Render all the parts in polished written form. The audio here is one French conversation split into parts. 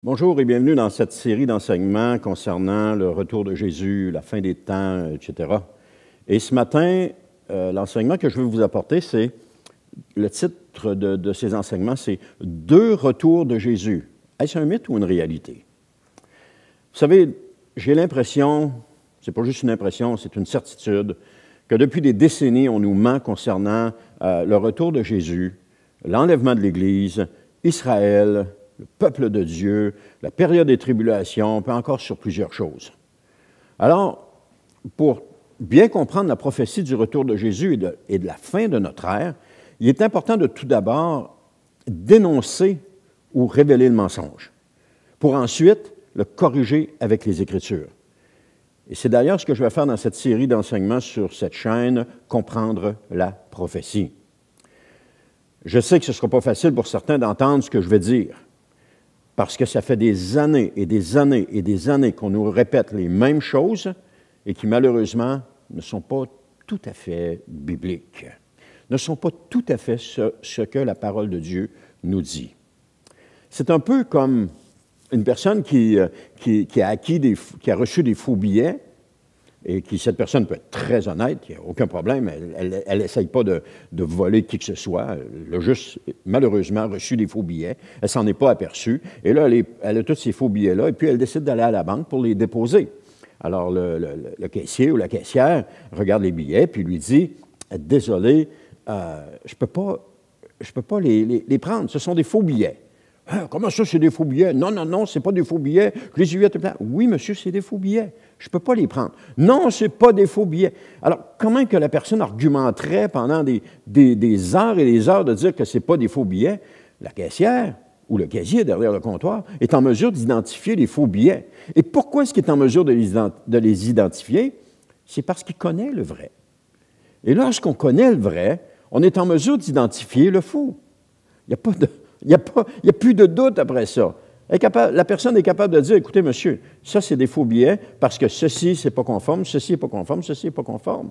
Bonjour et bienvenue dans cette série d'enseignements concernant le retour de Jésus, la fin des temps, etc. Et ce matin, l'enseignement que je veux vous apporter, c'est, le titre de ces enseignements, c'est « Deux retours de Jésus ». Est-ce un mythe ou une réalité? Vous savez, j'ai l'impression, c'est pas juste une impression, c'est une certitude, que depuis des décennies, on nous ment concernant le retour de Jésus, l'enlèvement de l'Église, Israël, le peuple de Dieu, la période des tribulations, puis encore sur plusieurs choses. Alors, pour bien comprendre la prophétie du retour de Jésus et de la fin de notre ère, il est important de tout d'abord dénoncer ou révéler le mensonge, pour ensuite le corriger avec les Écritures. Et c'est d'ailleurs ce que je vais faire dans cette série d'enseignements sur cette chaîne, Comprendre la prophétie. Je sais que ce ne sera pas facile pour certains d'entendre ce que je vais dire, parce que ça fait des années et des années et des années qu'on nous répète les mêmes choses et qui, malheureusement, ne sont pas tout à fait bibliques, ne sont pas tout à fait ce que la parole de Dieu nous dit. C'est un peu comme une personne qui a reçu des faux billets, et cette personne peut être très honnête, il n'y a aucun problème, elle n'essaye pas de voler qui que ce soit, elle a juste, malheureusement, reçu des faux billets, elle ne s'en est pas aperçue, et là, elle a tous ces faux billets-là, et puis elle décide d'aller à la banque pour les déposer. Alors, le caissier ou la caissière regarde les billets, puis lui dit « Désolé, je peux pas les prendre, ce sont des faux billets. » Ah, comment ça, c'est des faux billets? Non, non, non, c'est pas des faux billets. Je les ai vus à tout plein. Oui, monsieur, c'est des faux billets. Je ne peux pas les prendre. Non, c'est pas des faux billets. Alors, comment que la personne argumenterait pendant des heures et des heures de dire que ce n'est pas des faux billets? La caissière ou le casier derrière le comptoir est en mesure d'identifier les faux billets. Et pourquoi est-ce qu'il est en mesure de les identifier? C'est parce qu'il connaît le vrai. Et lorsqu'on connaît le vrai, on est en mesure d'identifier le faux. Il n'y a plus de doute après ça. La personne est capable de dire, écoutez, monsieur, ça, c'est des faux billets parce que ceci, c'est pas conforme, ceci n'est pas conforme, ceci n'est pas conforme.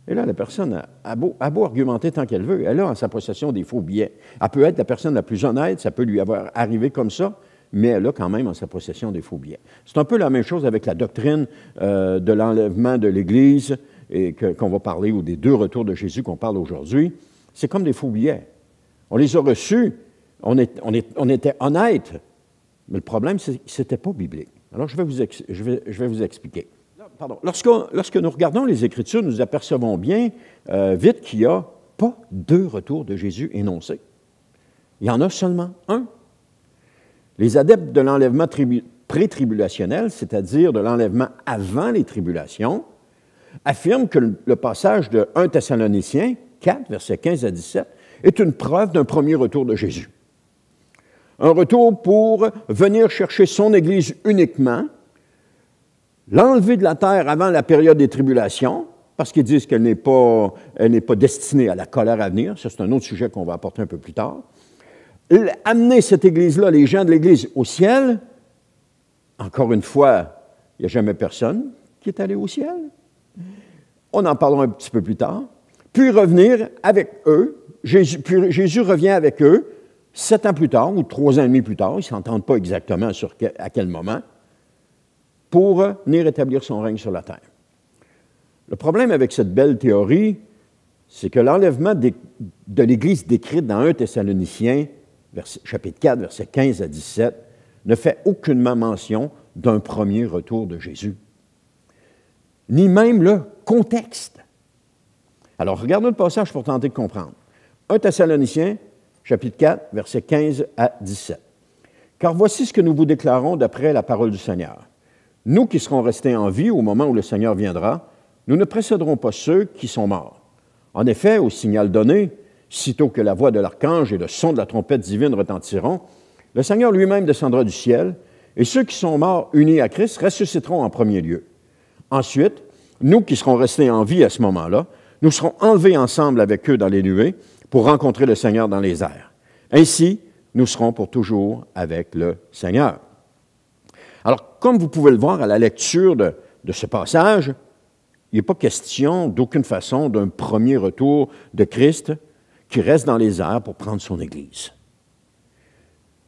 Et là, la personne a beau argumenter tant qu'elle veut, elle a en sa possession des faux billets. Elle peut être la personne la plus honnête, ça peut lui avoir arrivé comme ça, mais elle a quand même en sa possession des faux billets. C'est un peu la même chose avec la doctrine de l'enlèvement de l'Église et qu'on va parler, ou des deux retours de Jésus qu'on parle aujourd'hui. C'est comme des faux billets. On les a reçus. On était honnête, mais le problème, c'est que ce n'était pas biblique. Alors, je vais vous expliquer. Pardon. Lorsque nous regardons les Écritures, nous apercevons bien vite qu'il n'y a pas deux retours de Jésus énoncés. Il y en a seulement un. Les adeptes de l'enlèvement pré-tribulationnel, c'est-à-dire de l'enlèvement avant les tribulations, affirment que le passage de 1 Thessaloniciens 4, versets 15 à 17, est une preuve d'un premier retour de Jésus. Un retour pour venir chercher son Église uniquement, l'enlever de la terre avant la période des tribulations, parce qu'ils disent qu'elle n'est pas destinée à la colère à venir. Ça, c'est un autre sujet qu'on va apporter un peu plus tard. Amener cette Église-là, les gens de l'Église, au ciel. Encore une fois, il n'y a jamais personne qui est allé au ciel. On en parlera un petit peu plus tard. Puis revenir avec eux. Jésus revient avec eux 7 ans plus tard, ou 3 ans et demi plus tard, ils ne s'entendent pas exactement à quel moment, pour venir établir son règne sur la terre. Le problème avec cette belle théorie, c'est que l'enlèvement de l'Église décrite dans 1 Thessaloniciens, chapitre 4, versets 15 à 17, ne fait aucunement mention d'un premier retour de Jésus, ni même le contexte. Alors, regardons le passage pour tenter de comprendre. 1 Thessaloniciens, chapitre 4, versets 15 à 17. « Car voici ce que nous vous déclarons d'après la parole du Seigneur. Nous qui serons restés en vie au moment où le Seigneur viendra, nous ne précéderons pas ceux qui sont morts. En effet, au signal donné, sitôt que la voix de l'archange et le son de la trompette divine retentiront, le Seigneur lui-même descendra du ciel, et ceux qui sont morts unis à Christ ressusciteront en premier lieu. Ensuite, nous qui serons restés en vie à ce moment-là, nous serons enlevés ensemble avec eux dans les nuées pour rencontrer le Seigneur dans les airs. Ainsi, nous serons pour toujours avec le Seigneur. » Alors, comme vous pouvez le voir à la lecture de ce passage, il n'est pas question d'aucune façon d'un premier retour de Christ qui reste dans les airs pour prendre son Église.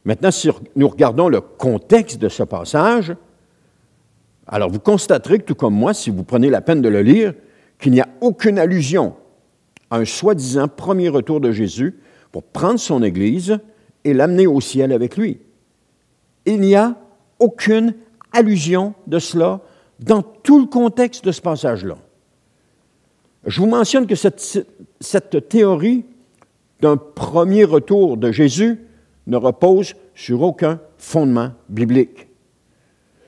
Maintenant, si nous regardons le contexte de ce passage, alors vous constaterez que, tout comme moi, si vous prenez la peine de le lire, qu'il n'y a aucune allusion à un soi-disant premier retour de Jésus pour prendre son Église et l'amener au ciel avec lui. Il n'y a aucune allusion de cela dans tout le contexte de ce passage-là. Je vous mentionne que cette théorie d'un premier retour de Jésus ne repose sur aucun fondement biblique.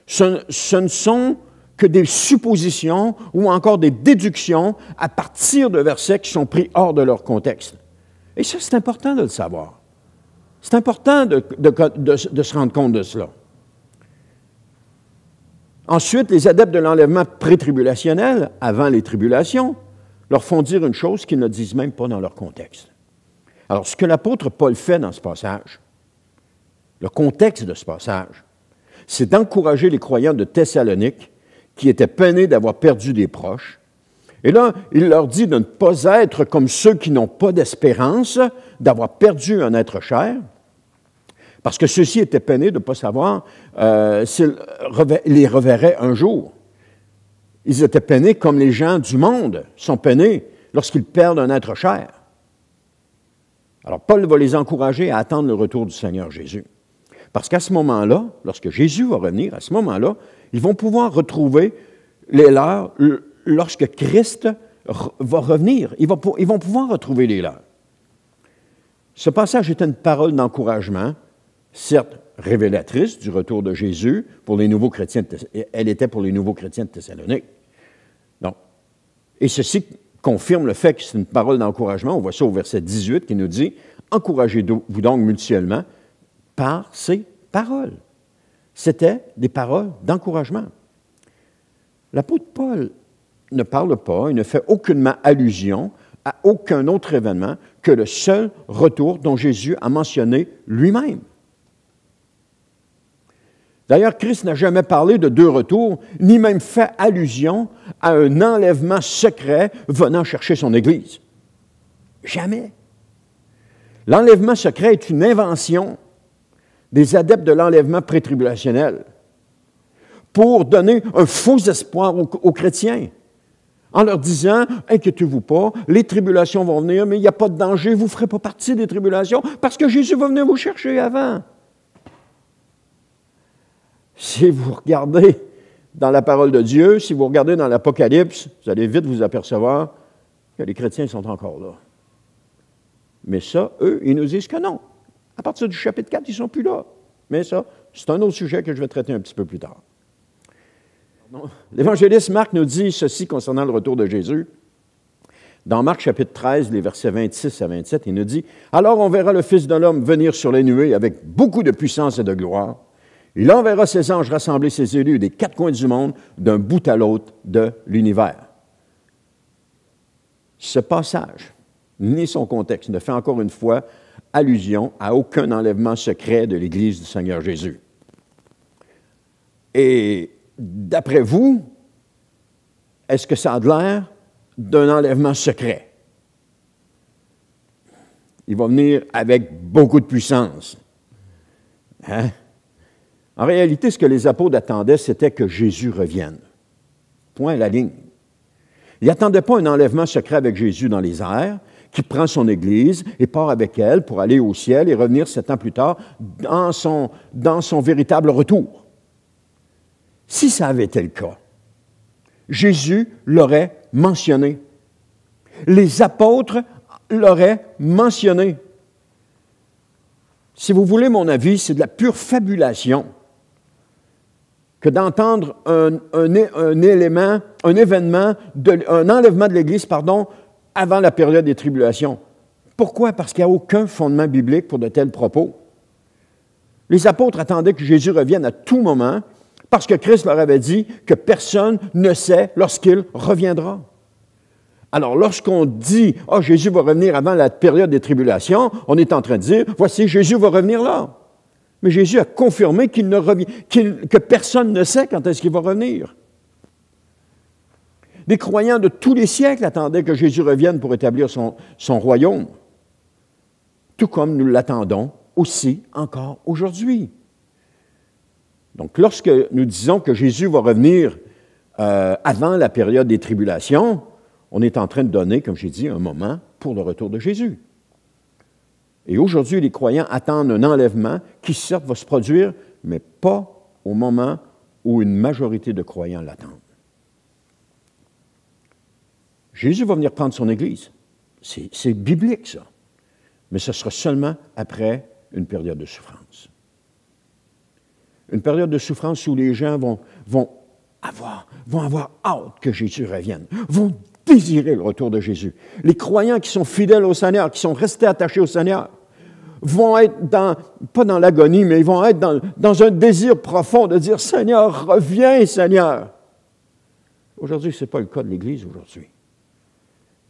Ce ne sont que des suppositions ou encore des déductions à partir de versets qui sont pris hors de leur contexte. Et ça, c'est important de le savoir. C'est important de se rendre compte de cela. Ensuite, les adeptes de l'enlèvement pré-tribulationnel, avant les tribulations, leur font dire une chose qu'ils ne disent même pas dans leur contexte. Alors, ce que l'apôtre Paul fait dans ce passage, le contexte de ce passage, c'est d'encourager les croyants de Thessalonique qui étaient peinés d'avoir perdu des proches. Et là, il leur dit de ne pas être comme ceux qui n'ont pas d'espérance d'avoir perdu un être cher, parce que ceux-ci étaient peinés de ne pas savoir s'ils les reverraient un jour. Ils étaient peinés comme les gens du monde sont peinés lorsqu'ils perdent un être cher. Alors, Paul va les encourager à attendre le retour du Seigneur Jésus. Parce qu'à ce moment-là, lorsque Jésus va revenir, à ce moment-là, ils vont pouvoir retrouver les leurs lorsque Christ va revenir. Ils vont pouvoir retrouver les leurs. Ce passage est une parole d'encouragement, certes révélatrice du retour de Jésus pour les nouveaux chrétiens. Elle était pour les nouveaux chrétiens de Thessalonique. Donc, et ceci confirme le fait que c'est une parole d'encouragement. On voit ça au verset 18 qui nous dit « Encouragez-vous donc mutuellement par ces paroles. » C'était des paroles d'encouragement. L'apôtre Paul ne parle pas, il ne fait aucunement allusion à aucun autre événement que le seul retour dont Jésus a mentionné lui-même. D'ailleurs, Christ n'a jamais parlé de deux retours, ni même fait allusion à un enlèvement secret venant chercher son Église. Jamais. L'enlèvement secret est une invention des adeptes de l'enlèvement pré-tribulationnel pour donner un faux espoir aux chrétiens en leur disant « Inquiétez-vous pas, les tribulations vont venir, mais il n'y a pas de danger, vous ne ferez pas partie des tribulations parce que Jésus va venir vous chercher avant. » Si vous regardez dans la parole de Dieu, si vous regardez dans l'Apocalypse, vous allez vite vous apercevoir que les chrétiens sont encore là. Mais ça, eux, ils nous disent que non. À partir du chapitre 4, ils ne sont plus là. Mais ça, c'est un autre sujet que je vais traiter un petit peu plus tard. L'évangéliste Marc nous dit ceci concernant le retour de Jésus. Dans Marc chapitre 13, les versets 26 à 27, il nous dit « Alors on verra le Fils de l'homme venir sur les nuées avec beaucoup de puissance et de gloire. Il enverra ses anges rassembler ses élus des quatre coins du monde, d'un bout à l'autre de l'univers. » Ce passage, ni son contexte, ne fait encore une fois allusion à aucun enlèvement secret de l'Église du Seigneur Jésus. Et d'après vous, est-ce que ça a l'air d'un enlèvement secret? Il va venir avec beaucoup de puissance. Hein? En réalité, ce que les apôtres attendaient, c'était que Jésus revienne. Point à la ligne. Ils n'attendaient pas un enlèvement secret avec Jésus dans les airs, qui prend son Église et part avec elle pour aller au ciel et revenir 7 ans plus tard dans son véritable retour. Si ça avait été le cas, Jésus l'aurait mentionné. Les apôtres l'auraient mentionné. Si vous voulez mon avis, c'est de la pure fabulation que d'entendre un événement, un enlèvement de l'Église, avant la période des tribulations. Pourquoi? Parce qu'il n'y a aucun fondement biblique pour de tels propos. Les apôtres attendaient que Jésus revienne à tout moment, parce que Christ leur avait dit que personne ne sait lorsqu'il reviendra. Alors, lorsqu'on dit « Ah, Jésus va revenir avant la période des tribulations », on est en train de dire « Voici, Jésus va revenir là ». Mais Jésus a confirmé que personne ne sait quand est-ce qu'il va revenir. Des croyants de tous les siècles attendaient que Jésus revienne pour établir son royaume, tout comme nous l'attendons aussi encore aujourd'hui. Donc, lorsque nous disons que Jésus va revenir avant la période des tribulations, on est en train de donner, comme j'ai dit, un moment pour le retour de Jésus. Et aujourd'hui, les croyants attendent un enlèvement qui, certes, va se produire, mais pas au moment où une majorité de croyants l'attendent. Jésus va venir prendre son Église. C'est biblique, ça. Mais ce sera seulement après une période de souffrance. Une période de souffrance où les gens vont avoir hâte que Jésus revienne, vont désirer le retour de Jésus. Les croyants qui sont fidèles au Seigneur, qui sont restés attachés au Seigneur, vont être pas dans l'agonie, mais ils vont être dans un désir profond de dire « Seigneur, reviens, Seigneur ». Aujourd'hui, ce n'est pas le cas de l'Église aujourd'hui.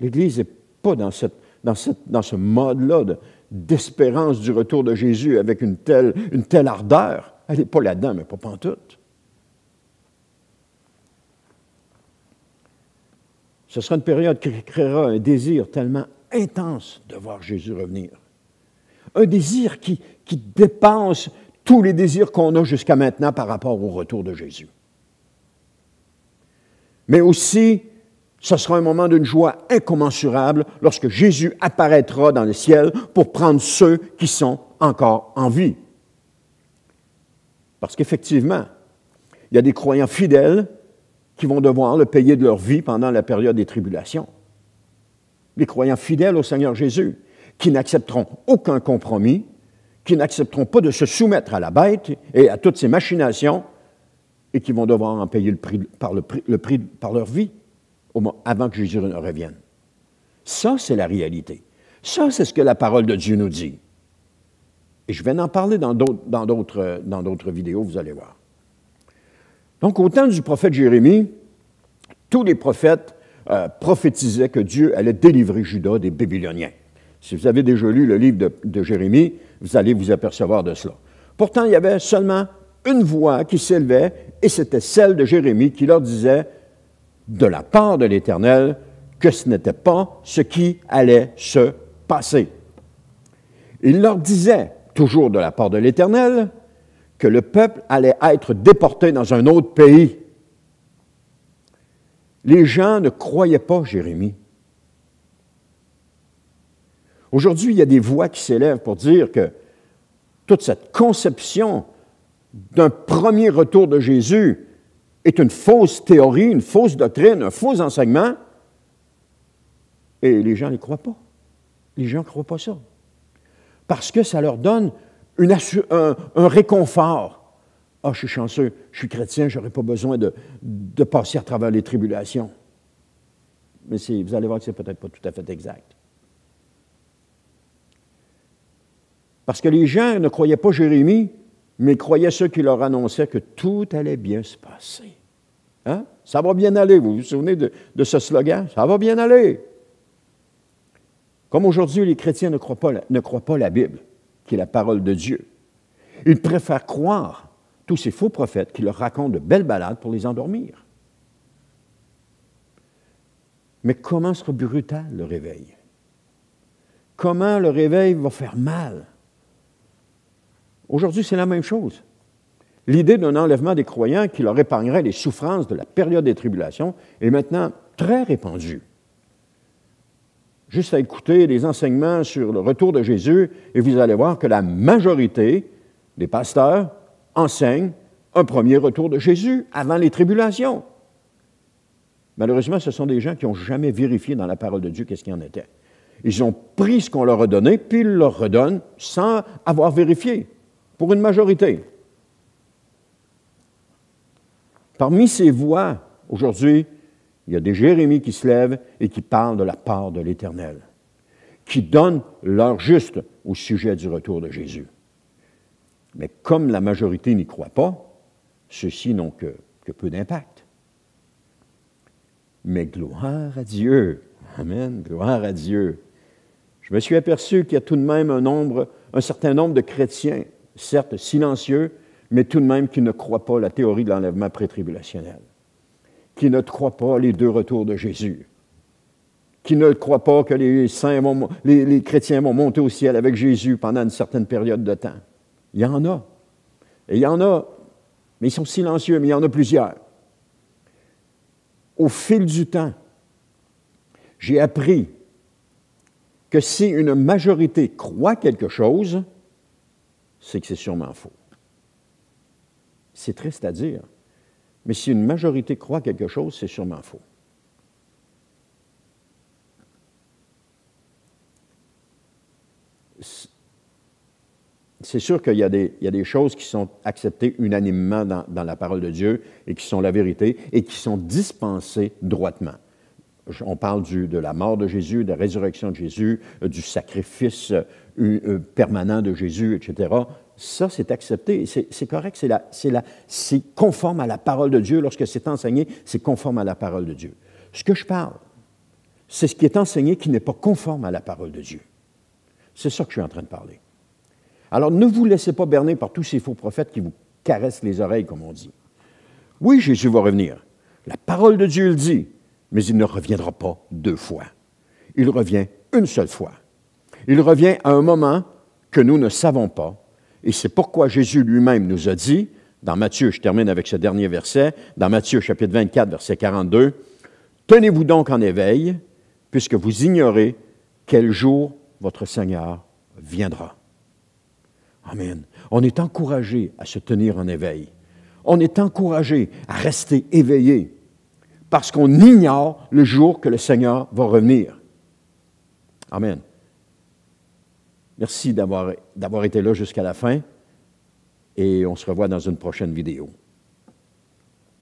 L'Église n'est pas dans ce mode-là d'espérance du retour de Jésus avec une telle ardeur. Elle n'est pas là-dedans, mais pas pantoute. Ce sera une période qui créera un désir tellement intense de voir Jésus revenir. Un désir qui dépasse tous les désirs qu'on a jusqu'à maintenant par rapport au retour de Jésus. Mais aussi, ce sera un moment d'une joie incommensurable lorsque Jésus apparaîtra dans le ciel pour prendre ceux qui sont encore en vie. Parce qu'effectivement, il y a des croyants fidèles qui vont devoir le payer de leur vie pendant la période des tribulations. Les croyants fidèles au Seigneur Jésus, qui n'accepteront aucun compromis, qui n'accepteront pas de se soumettre à la bête et à toutes ses machinations, et qui vont devoir en payer le prix par leur vie avant que Jésus ne revienne. Ça, c'est la réalité. Ça, c'est ce que la parole de Dieu nous dit. Et je vais en parler dans d'autres vidéos, vous allez voir. Donc, au temps du prophète Jérémie, tous les prophètes prophétisaient que Dieu allait délivrer Juda des Babyloniens. Si vous avez déjà lu le livre de Jérémie, vous allez vous apercevoir de cela. Pourtant, il y avait seulement une voix qui s'élevait, et c'était celle de Jérémie qui leur disait, de la part de l'Éternel, que ce n'était pas ce qui allait se passer. Il leur disait, toujours de la part de l'Éternel, que le peuple allait être déporté dans un autre pays. Les gens ne croyaient pas Jérémie. Aujourd'hui, il y a des voix qui s'élèvent pour dire que toute cette conception d'un premier retour de Jésus est une fausse théorie, une fausse doctrine, un faux enseignement, et les gens ne les croient pas. Les gens ne croient pas ça. Parce que ça leur donne un réconfort. « Ah, je suis chanceux, je suis chrétien, je n'aurai pas besoin de passer à travers les tribulations. » Mais vous allez voir que ce n'est peut-être pas tout à fait exact. Parce que les gens ne croyaient pas Jérémie, mais croyaient ceux qui leur annonçaient que tout allait bien se passer. Hein? Ça va bien aller, vous vous souvenez de ce slogan? Ça va bien aller. Comme aujourd'hui, les chrétiens ne croient pas la Bible, qui est la parole de Dieu. Ils préfèrent croire tous ces faux prophètes qui leur racontent de belles balades pour les endormir. Mais comment sera brutal le réveil? Comment le réveil va faire mal? Aujourd'hui, c'est la même chose. L'idée d'un enlèvement des croyants qui leur épargnerait les souffrances de la période des tribulations est maintenant très répandue. Juste à écouter les enseignements sur le retour de Jésus, et vous allez voir que la majorité des pasteurs enseignent un premier retour de Jésus avant les tribulations. Malheureusement, ce sont des gens qui n'ont jamais vérifié dans la parole de Dieu qu'est-ce qu'il en était. Ils ont pris ce qu'on leur a donné, puis ils leur redonnent sans avoir vérifié, pour une majorité. Parmi ces voix, aujourd'hui, il y a des Jérémies qui se lèvent et qui parlent de la part de l'Éternel, qui donnent leur juste au sujet du retour de Jésus. Mais comme la majorité n'y croit pas, ceux-ci n'ont que peu d'impact. Mais gloire à Dieu. Amen, gloire à Dieu. Je me suis aperçu qu'il y a tout de même un certain nombre de chrétiens, certes silencieux, mais tout de même qui ne croient pas la théorie de l'enlèvement pré-tribulationnel, qui ne croient pas les deux retours de Jésus, qui ne croient pas que les chrétiens vont monter au ciel avec Jésus pendant une certaine période de temps. Il y en a. Et il y en a, mais ils sont silencieux, mais il y en a plusieurs. Au fil du temps, j'ai appris que si une majorité croit quelque chose, c'est que c'est sûrement faux. C'est triste à dire, mais si une majorité croit quelque chose, c'est sûrement faux. C'est sûr qu'il y a des choses qui sont acceptées unanimement dans la parole de Dieu et qui sont la vérité et qui sont dispensées droitement. On parle de la mort de Jésus, de la résurrection de Jésus, du sacrifice permanent de Jésus, etc. Ça, c'est accepté. C'est correct. C'est conforme à la parole de Dieu. Lorsque c'est enseigné, c'est conforme à la parole de Dieu. Ce que je parle, c'est ce qui est enseigné qui n'est pas conforme à la parole de Dieu. C'est ça que je suis en train de parler. Alors, ne vous laissez pas berner par tous ces faux prophètes qui vous caressent les oreilles, comme on dit. Oui, Jésus va revenir. La parole de Dieu le dit, mais il ne reviendra pas 2 fois. Il revient une seule fois. Il revient à un moment que nous ne savons pas, et c'est pourquoi Jésus lui-même nous a dit, dans Matthieu, je termine avec ce dernier verset, dans Matthieu chapitre 24, verset 42, « Tenez-vous donc en éveil, puisque vous ignorez quel jour votre Seigneur viendra. » Amen. On est encouragé à se tenir en éveil. On est encouragé à rester éveillé parce qu'on ignore le jour que le Seigneur va revenir. Amen. Merci d'avoir été là jusqu'à la fin et on se revoit dans une prochaine vidéo.